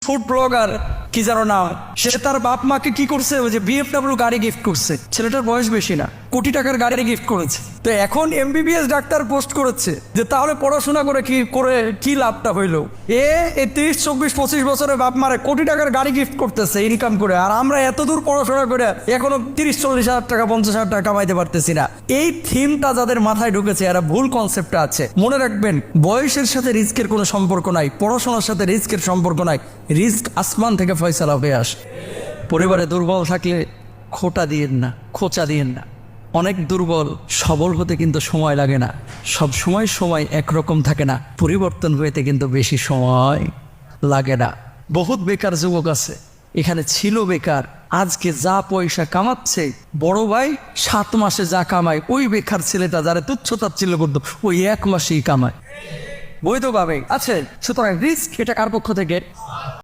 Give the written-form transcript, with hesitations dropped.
Food blogger কি যেন নাম, সে তার বাপ মাকে কি করছে, ওই যে বিএফডব্লিউ গাড়ি গিফট করছে। ছেলেটার বয়স বেশি না, কোটি টাকার গাড়ি গিফট করেছে। তো এখন এমবিবিএস ডাক্তার পোস্ট করেছে যে তাহলে পড়াশোনা করে কি লাভটা হইলো। এই 30, 24, 25 বছরের বাপ মারে কোটি টাকার গাড়ি গিফট করতেছে ইনকাম করে, আর আমরা এত দূর পড়াশোনা করে এখনো 30-40 হাজার টাকা 50 হাজার টাকা কামাইতে পারতেছি না। এই থিমটা যাদের মাথায় ঢুকেছে এরা ভুল কনসেপ্টটা আছে। মনে রাখবেন, বয়সের সাথে রিস্কের কোনো সম্পর্ক নাই, পড়াশোনার সাথে রিস্কের সম্পর্ক নাই। রিস্ক আসমান থেকে ফয়সালা হয়ে আসে। পরিবারে দুর্বল থাকলে খোঁচা দিয়েন না। অনেক দুর্বল সবল হতে কিন্তু সময় লাগে না, সব সময় একরকম থাকে না, পরিবর্তন হইতে কিন্তু বেশি সময় লাগে না। বহুত বেকার যুবক আছে এখানে, ছিল বেকার, আজকে যা পয়সা কামাচ্ছে, বড় ভাই 7 মাসে যা কামায় ওই বেকার ছেলেটা যারা তুচ্ছতাচ্ছিল্য করতো ওই 1 মাসেই কামায় বৈধভাবে আছে। সুতরাং রিস্ক এটা কার পক্ষ থেকে?